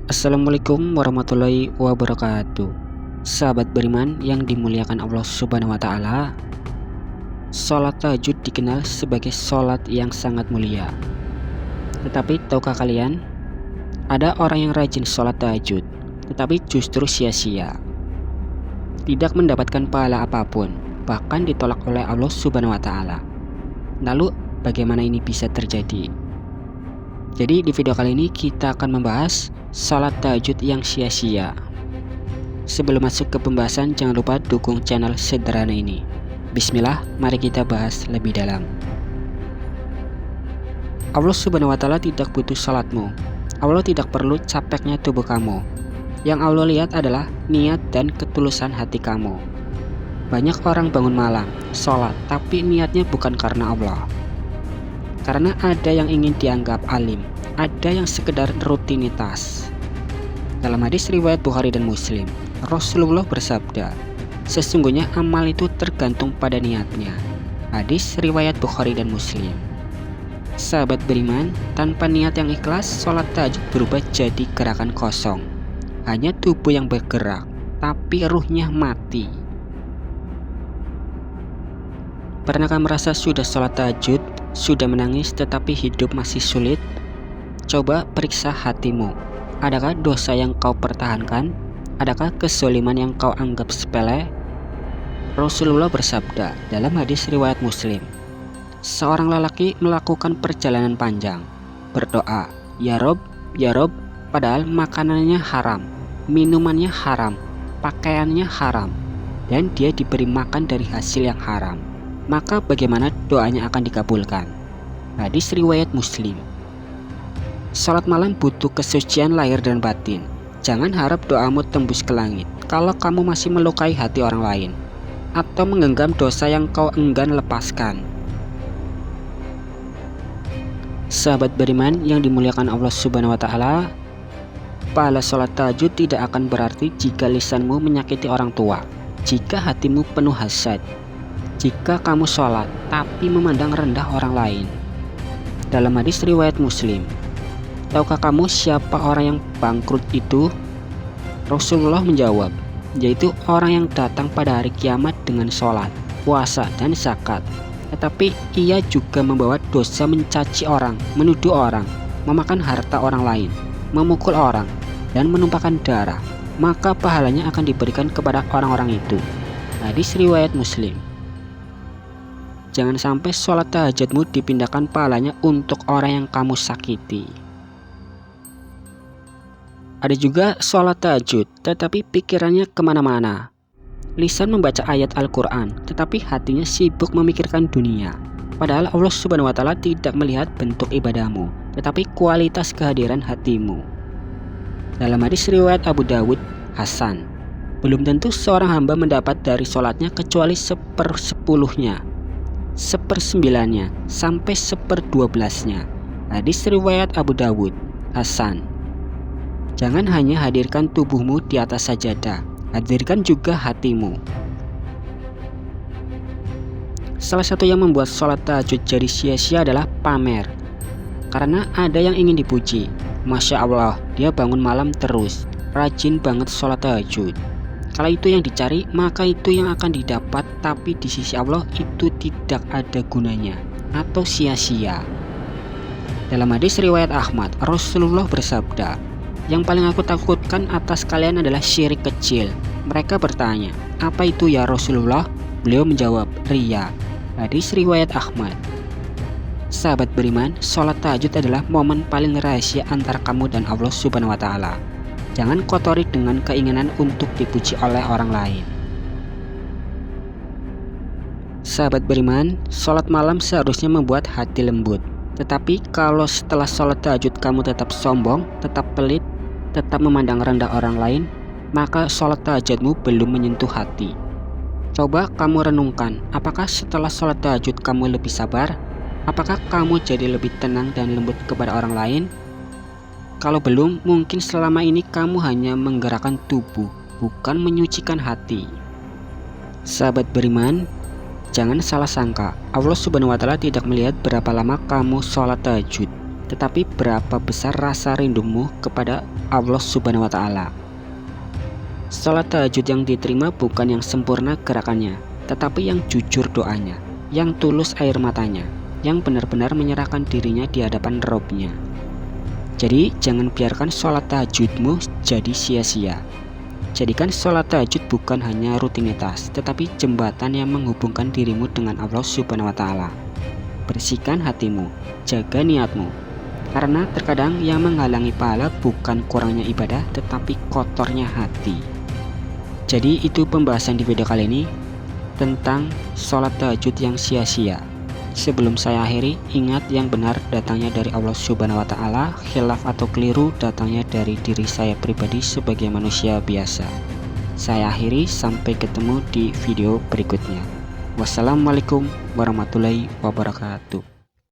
Assalamualaikum warahmatullahi wabarakatuh. Sahabat beriman yang dimuliakan Allah Subhanahu wa Ta'ala, sholat tahajud dikenal sebagai sholat yang sangat mulia. Tetapi tahukah kalian, ada orang yang rajin sholat tahajud, tetapi justru sia-sia, tidak mendapatkan pahala apapun, bahkan ditolak oleh Allah Subhanahu wa Ta'ala. Lalu bagaimana ini bisa terjadi? Jadi di video kali ini kita akan membahas sholat tahajud yang sia-sia. Sebelum masuk ke pembahasan, jangan lupa dukung channel sederhana ini. Bismillah, mari kita bahas lebih dalam. Allah Subhanahu wa Ta'ala tidak butuh sholatmu. Allah tidak perlu capeknya tubuh kamu. Yang Allah lihat adalah niat dan ketulusan hati kamu. Banyak orang bangun malam, sholat, tapi niatnya bukan karena Allah. Karena ada yang ingin dianggap alim, ada yang sekedar rutinitas. Dalam hadis riwayat Bukhari dan Muslim, Rasulullah bersabda, sesungguhnya amal itu tergantung pada niatnya. Hadis riwayat Bukhari dan Muslim. Sahabat beriman, tanpa niat yang ikhlas, sholat tahajud berubah jadi gerakan kosong. Hanya tubuh yang bergerak, tapi ruhnya mati. Pernahkah merasa sudah sholat tahajud, sudah menangis tetapi hidup masih sulit? Coba periksa hatimu. Adakah dosa yang kau pertahankan? Adakah kezaliman yang kau anggap sepele? Rasulullah bersabda dalam hadis riwayat Muslim, seorang lelaki melakukan perjalanan panjang, berdoa, ya Rob, padahal makanannya haram, minumannya haram, pakaiannya haram, dan dia diberi makan dari hasil yang haram. Maka bagaimana doanya akan dikabulkan? Hadis riwayat Muslim. Salat malam butuh kesucian lahir dan batin. Jangan harap doamu tembus ke langit kalau kamu masih melukai hati orang lain atau menggenggam dosa yang kau enggan lepaskan. Sahabat beriman yang dimuliakan Allah Subhanahu wa Ta'ala, pahala salat tahajud tidak akan berarti jika lisanmu menyakiti orang tua, jika hatimu penuh hasad, jika kamu sholat tapi memandang rendah orang lain. Dalam hadis riwayat Muslim, tahukah kamu siapa orang yang bangkrut itu? Rasulullah menjawab, yaitu orang yang datang pada hari kiamat dengan sholat, puasa, dan zakat, tetapi ia juga membawa dosa mencaci orang, menuduh orang, memakan harta orang lain, memukul orang, dan menumpahkan darah. Maka pahalanya akan diberikan kepada orang-orang itu. Hadis riwayat Muslim. Jangan sampai sholat tahajudmu dipindahkan pahalanya untuk orang yang kamu sakiti. Ada juga sholat tahajud, tetapi pikirannya kemana-mana. Lisan membaca ayat Al-Quran, tetapi hatinya sibuk memikirkan dunia. Padahal Allah Subhanahu wa Ta'ala tidak melihat bentuk ibadahmu, tetapi kualitas kehadiran hatimu. Dalam hadis riwayat Abu Dawud, Hasan, belum tentu seorang hamba mendapat dari sholatnya kecuali 1/10-nya, 1/9-nya, sampai 1/12-nya. Hadis riwayat Abu Dawud, Hasan. Jangan hanya hadirkan tubuhmu di atas sajadah, hadirkan juga hatimu. Salah satu yang membuat sholat tahajud jadi sia-sia adalah pamer. Karena ada yang ingin dipuji, Masya Allah, dia bangun malam terus, rajin banget sholat tahajud. Kalau itu yang dicari, maka itu yang akan didapat, tapi di sisi Allah itu tidak ada gunanya atau sia-sia. Dalam hadis riwayat Ahmad, Rasulullah bersabda, yang paling aku takutkan atas kalian adalah syirik kecil. Mereka bertanya, apa itu ya Rasulullah? Beliau menjawab, riya. Hadis riwayat Ahmad. Sahabat beriman, sholat tahajud adalah momen paling rahasia antara kamu dan Allah Subhanahu wa Ta'ala. Jangan kotori dengan keinginan untuk dipuji oleh orang lain. Sahabat beriman, sholat malam seharusnya membuat hati lembut. Tetapi kalau setelah sholat tahajud kamu tetap sombong, tetap pelit, tetap memandang rendah orang lain, maka sholat tahajudmu belum menyentuh hati. Coba kamu renungkan, apakah setelah sholat tahajud kamu lebih sabar? Apakah kamu jadi lebih tenang dan lembut kepada orang lain? Kalau belum, mungkin selama ini kamu hanya menggerakkan tubuh, bukan menyucikan hati. Sahabat beriman, jangan salah sangka, Allah Subhanahu wa Ta'ala tidak melihat berapa lama kamu sholat tahajud. tetapi berapa besar rasa rindumu kepada Allah Subhanahu wa Ta'ala. Salat tahajud yang diterima bukan yang sempurna gerakannya, tetapi yang jujur doanya, yang tulus air matanya, yang benar-benar menyerahkan dirinya di hadapan Robnya. Jadi jangan biarkan sholat tahajudmu jadi sia-sia. Jadikan sholat tahajud bukan hanya rutinitas, tetapi jembatan yang menghubungkan dirimu dengan Allah Subhanahu wa Ta'ala. Bersihkan hatimu, jaga niatmu, karena terkadang yang menghalangi pahala bukan kurangnya ibadah, tetapi kotornya hati. Jadi itu pembahasan di video kali ini tentang sholat tahajud yang sia-sia. Sebelum saya akhiri, ingat yang benar datangnya dari Allah Subhanahu wa Ta'ala, khilaf atau keliru datangnya dari diri saya pribadi sebagai manusia biasa. Saya akhiri, sampai ketemu di video berikutnya. Wassalamualaikum warahmatullahi wabarakatuh.